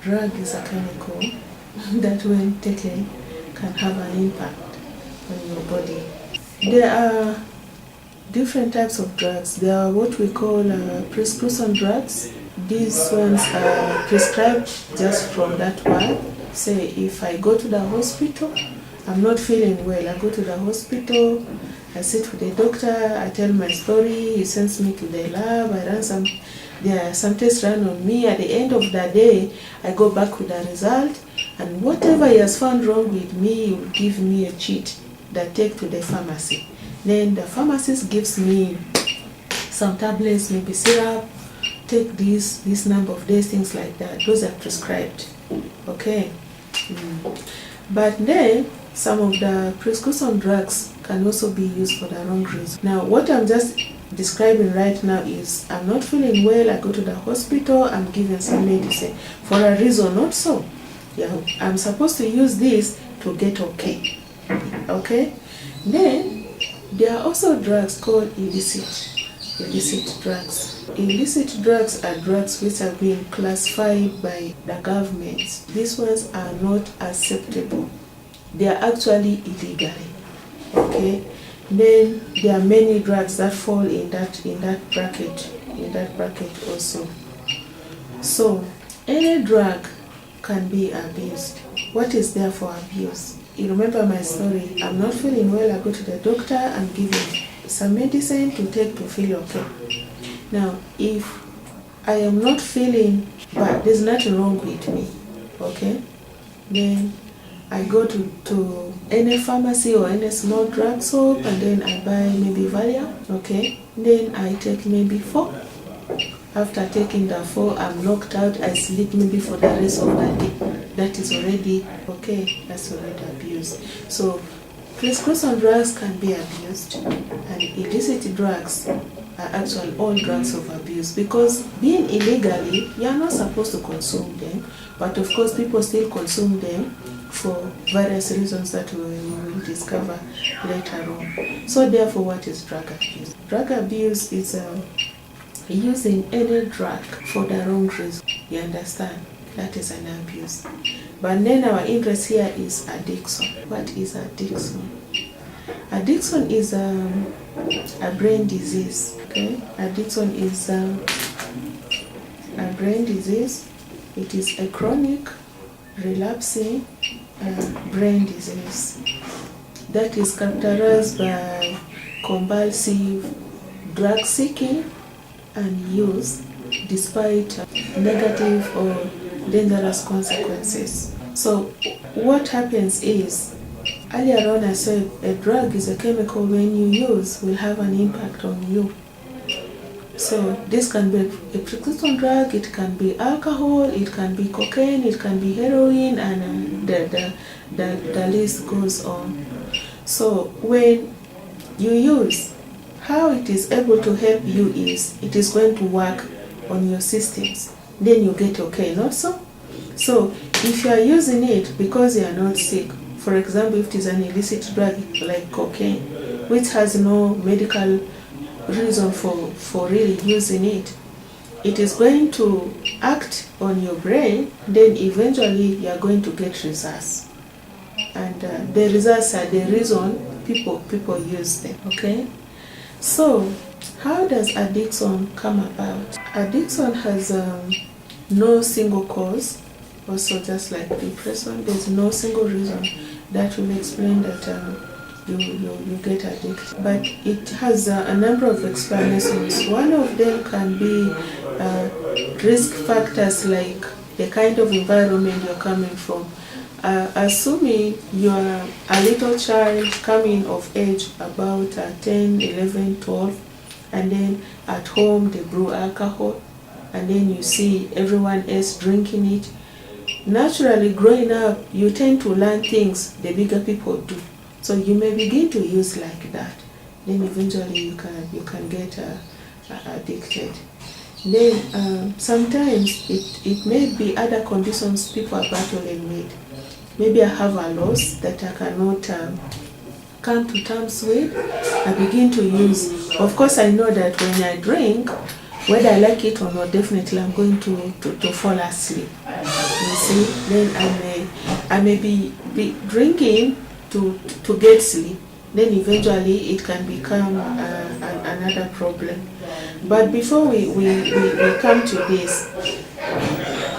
drug is a chemical that when taken can have an impact on your body. There are different types of drugs. There are what we call prescription drugs. These ones are prescribed just from that word. Say if I go to the hospital, I'm not feeling well, I go to the hospital, I sit with the doctor, I tell my story, he sends me to the lab, I run some tests run on me. At the end of the day, I go back with the result, and whatever he has found wrong with me, he will give me a sheet that take to the pharmacy. Then the pharmacist gives me some tablets, maybe syrup, take this number of days, things like that. Those are prescribed. Okay. But then some of the prescription drugs can also be used for the wrong reason. Now, what I'm just describing right now is I'm not feeling well, I go to the hospital, I'm given some medicine for a reason, not so. Yeah, I'm supposed to use this to get okay. Okay? Then there are also drugs called illicit drugs. Illicit drugs are drugs which have been classified by the government. These ones are not acceptable. They are actually illegal. Okay? Then there are many drugs that fall in that bracket also. So any drug can be abused. What is there for abuse? You remember my story. I'm not feeling well, I go to the doctor, I'm given some medicine to take to feel okay. Now, if I am not feeling bad, there's nothing wrong with me, okay? Then I go to any pharmacy or any small drug shop, and then I buy maybe Valium, okay? Then I take maybe 4. After taking the 4, I'm knocked out, I sleep maybe for the rest of the day. That is already, okay, that's already abuse. So prescription drugs can be abused, and illicit drugs are actually all drugs of abuse, because being illegally, you are not supposed to consume them, but of course people still consume them for various reasons that we will discover later on. So therefore, what is drug abuse? Drug abuse is using any drug for the wrong reason. You understand? That is an abuse. But then our interest here is addiction. What is addiction? Addiction is a brain disease. Okay? Addiction is a brain disease. It is a chronic, relapsing brain disease that is characterized by compulsive drug seeking and use despite negative or dangerous consequences. So what happens is, earlier on I said a drug is a chemical when you use will have an impact on you. So this can be a prescription drug, it can be alcohol, it can be cocaine, it can be heroin, and the list goes on. So when you use, how it is able to help you is it is going to work on your systems. Then you get okay, not so? So if you are using it because you are not sick, for example, if it is an illicit drug like cocaine, which has no medical reason for really using it, it is going to act on your brain, then eventually you are going to get results. And the results are the reason people use them, okay? So how does addiction come about? Addiction has no single cause. Also, just like depression, there's no single reason that will explain that you get addicted. But it has a number of explanations. One of them can be risk factors, like the kind of environment you're coming from. Assuming you are a little child coming of age about 10, 11, 12, and then at home they brew alcohol, and then you see everyone else drinking it. Naturally, growing up, you tend to learn things the bigger people do. So you may begin to use like that. Then eventually you can get addicted. Then sometimes it may be other conditions people are battling with. Maybe I have a loss that I cannot come to terms with. I begin to use. Of course, I know that when I drink, whether I like it or not, definitely I'm going to fall asleep. You see, then I may be drinking to get sleep. Then eventually it can become another problem. But before we come to this,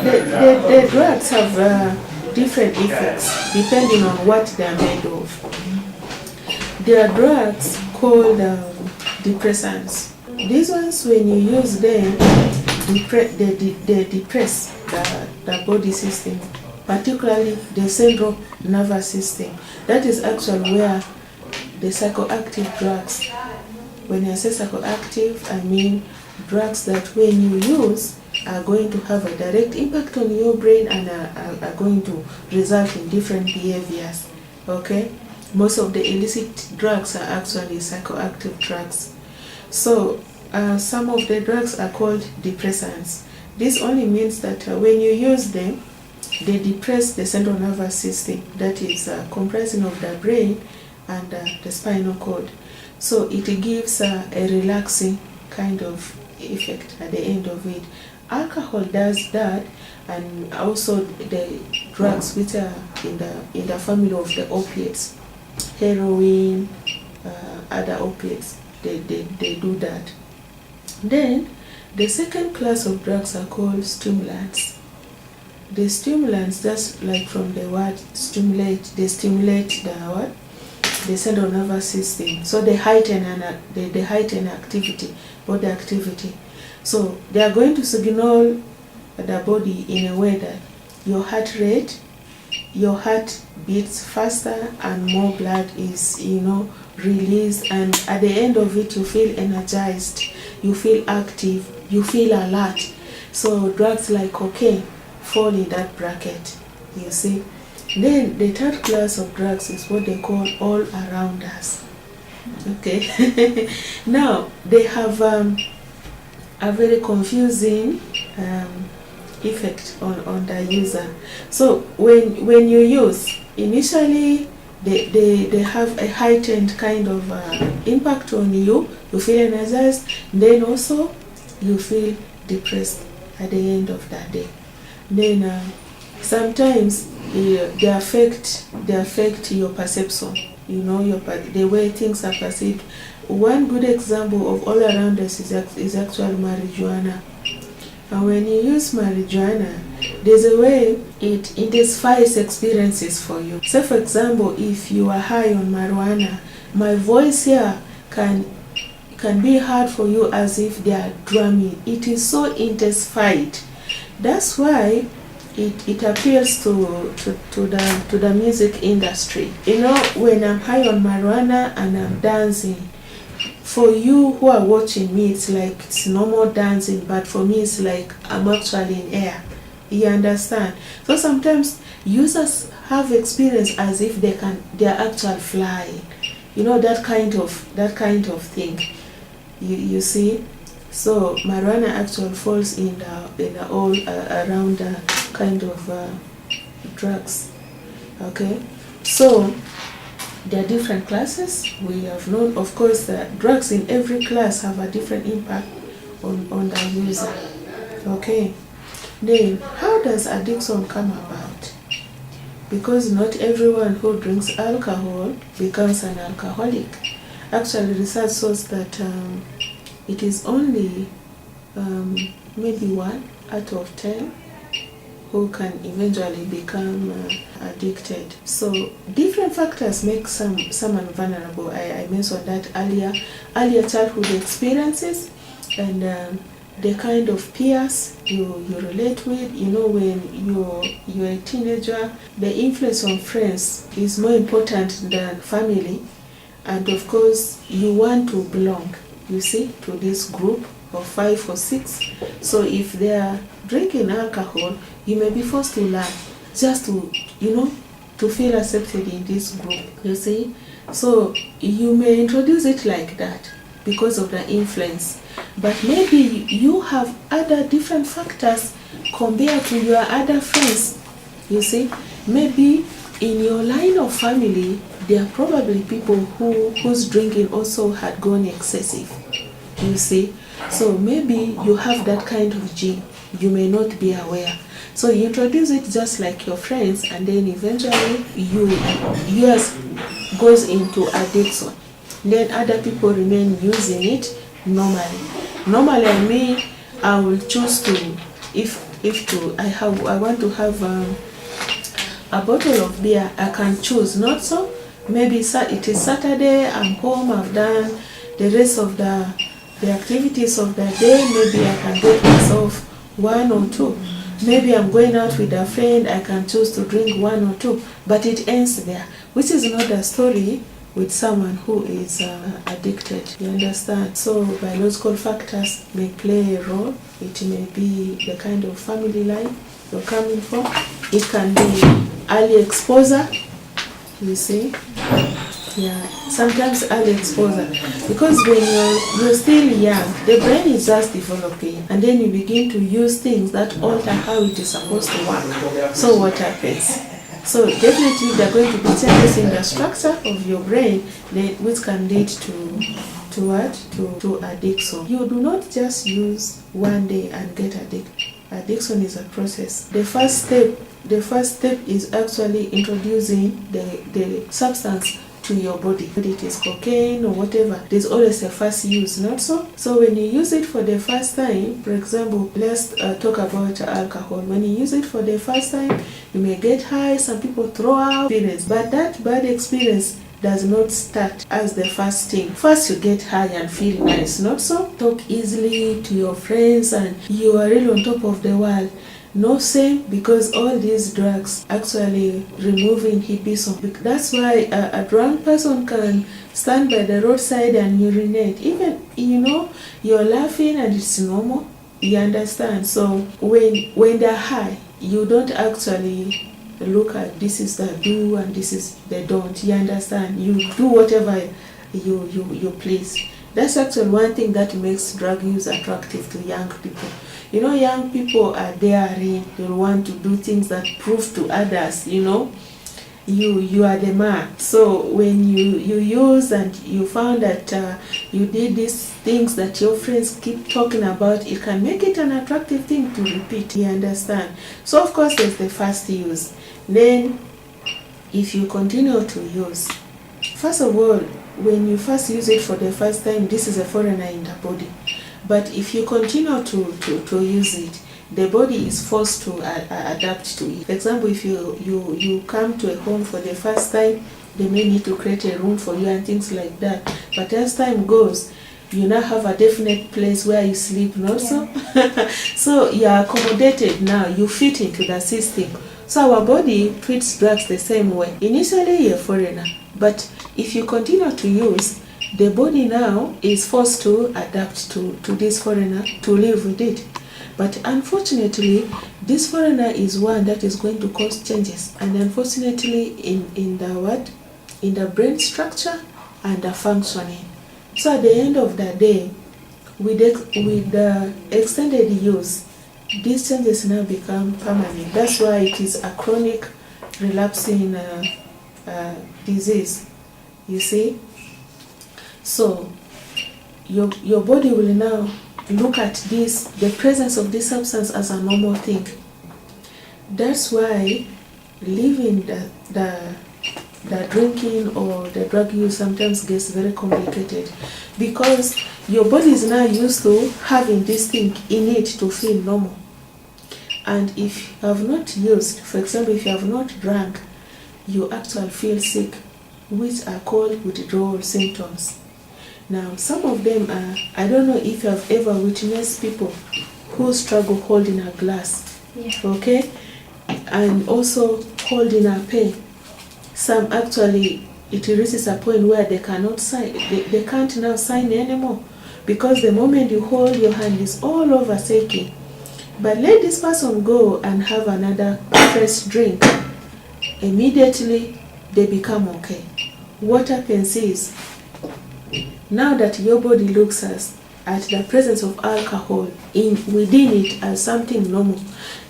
the drugs have different effects depending on what they are made of. There are drugs called depressants. These ones, when you use them, they depress the body system, particularly the central nervous system. That is actually where the psychoactive drugs, when I say psychoactive, I mean drugs that when you use are going to have a direct impact on your brain and are going to result in different behaviors. Okay? Most of the illicit drugs are actually psychoactive drugs. So some of the drugs are called depressants. This only means that when you use them, they depress the central nervous system, that is comprising of the brain and the spinal cord. So it gives a relaxing kind of effect at the end of it. Alcohol does that, and also the drugs which are in the family of the opiates, heroin, other opiates, they do that. Then the second class of drugs are called stimulants. The stimulants, just like from the word stimulate, they stimulate the central nervous system. So they heighten activity, body activity. So they are going to signal the body in a way that your heart beats faster and more blood is, released, and at the end of it you feel energized, you feel active, you feel alert. So drugs like cocaine fall in that bracket, you see. Then the third class of drugs is what they call all around us. Okay. Now they have a very confusing effect on the user. So when you use, initially they have a heightened kind of impact on you. You feel energized, then also you feel depressed at the end of that day. Then sometimes they affect your perception, the way things are perceived. One good example of all around us is actually marijuana. And when you use marijuana, there's a way it intensifies experiences for you. So for example, if you are high on marijuana, my voice here can be heard for you as if they are drumming. It is so intensified. That's why it appeals to the music industry. When I'm high on marijuana and I'm dancing, for you who are watching me, it's like it's normal dancing, but for me it's like I'm actually in air. You understand? So sometimes users have experience as if they're actually flying. That kind of thing. You see? So marijuana actually falls in the all around kind of drugs. Okay, so there are different classes. We have known, of course, that drugs in every class have a different impact on the user. Okay, then how does addiction come about? Because not everyone who drinks alcohol becomes an alcoholic. Actually, research shows that it is only maybe 1 out of 10 who can eventually become addicted. So different factors make someone vulnerable. I mentioned that earlier childhood experiences and the kind of peers you relate with. When you're a teenager, the influence on friends is more important than family, and of course you want to belong, to this group of 5 or 6. So if they are drinking alcohol, you may be forced to learn just to feel accepted in this group, So you may introduce it like that because of the influence. But maybe you have other different factors compared to your other friends, Maybe in your line of family, there are probably people whose drinking also had gone excessive, So maybe you have that kind of gene. You may not be aware. So you introduce it just like your friends, and then eventually yours goes into addiction. Then other people remain using it normally. Normally, I mean, I will choose to, I want to have a bottle of beer, I can choose. Not so. Maybe it is Saturday, I'm home, I've done the rest of the activities of the day. Maybe I can get myself one or two. Maybe I'm going out with a friend, I can choose to drink one or two, but it ends there, which is not a story with someone who is addicted. You understand? So biological factors may play a role. It may be the kind of family life you're coming from. It can be early exposure, you see. Yeah, sometimes early exposure, because when you're still young, the brain is just developing, and then you begin to use things that alter how it is supposed to work. So what happens? So definitely there are going to be changes in the structure of your brain, which can lead to what? To addiction. You do not just use one day and get addicted. Addiction is a process. The first step is actually introducing the substance to your body. Whether it is cocaine or whatever, there's always a first use, not so? So when you use it for the first time, for example, let's talk about alcohol. When you use it for the first time, you may get high, some people throw out experience, but that bad experience does not start as the first thing. First you get high and feel nice, not so? Talk easily to your friends and you are really on top of the world. No same, because all these drugs actually remove inhibition. That's why a drunk person can stand by the roadside and urinate. Even, you're laughing and it's normal. You understand? So when they're high, you don't actually look at this is the do and this is the don't. You understand? You do whatever you please. That's actually one thing that makes drug use attractive to young people. Young people are daring. They want to do things that prove to others, you are the man. So when you use and you found that you did these things that your friends keep talking about, it can make it an attractive thing to repeat. You understand? So of course there's the first use. Then if you continue to use, first of all, when you first use it for the first time, this is a foreigner in the body. But if you continue to use it, the body is forced to adapt to it. For example, if you come to a home for the first time, they may need to create a room for you and things like that. But as time goes, you now have a definite place where you sleep, not so? So you are accommodated now, you fit into the system. So our body treats drugs the same way. Initially you're a foreigner, but if you continue to use, the body now is forced to adapt to this foreigner, to live with it. But unfortunately, this foreigner is one that is going to cause changes. And unfortunately, in the brain structure and the functioning. So at the end of the day, with the extended use, these changes now become permanent. That's why it is a chronic relapsing disease, you see. So your body will now look at the presence of this substance as a normal thing. That's why leaving the drinking or the drug use sometimes gets very complicated, because your body is now used to having this thing in it to feel normal. And if you have not used, for example, if you have not drank, you actually feel sick, which are called withdrawal symptoms. Now, some of them are, I don't know if you have ever witnessed people who struggle holding a glass, okay, and also holding a pen. Some actually, it reaches a point where they cannot sign, they can't now sign anymore, because the moment you hold your hand is all over shaking. But let this person go and have another fresh drink, immediately they become okay. What happens is, now that your body looks at the presence of alcohol within it as something normal,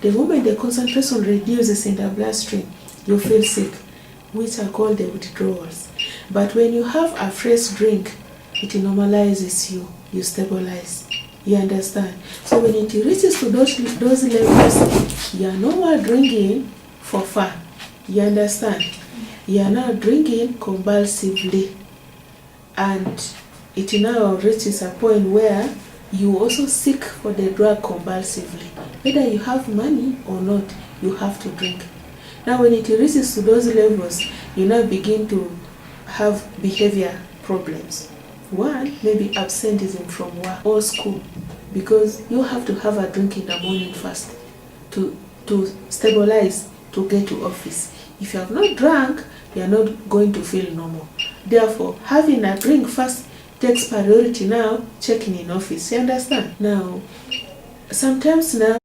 the moment the concentration reduces in the bloodstream, you feel sick, which are called the withdrawals. But when you have a fresh drink, it normalizes you, you stabilize. You understand? So when it reaches to those levels, you are no more drinking for fun. You understand? You are now drinking compulsively. And it now reaches a point where you also seek for the drug compulsively. Whether you have money or not, you have to drink. Now when it reaches to those levels, you now begin to have behavior problems. One, maybe absenteeism from work or school, because you have to have a drink in the morning first to stabilize, to get to office. If you have not drunk, you are not going to feel normal. Therefore, having a drink first takes priority now, checking in office. You understand? Now, sometimes now,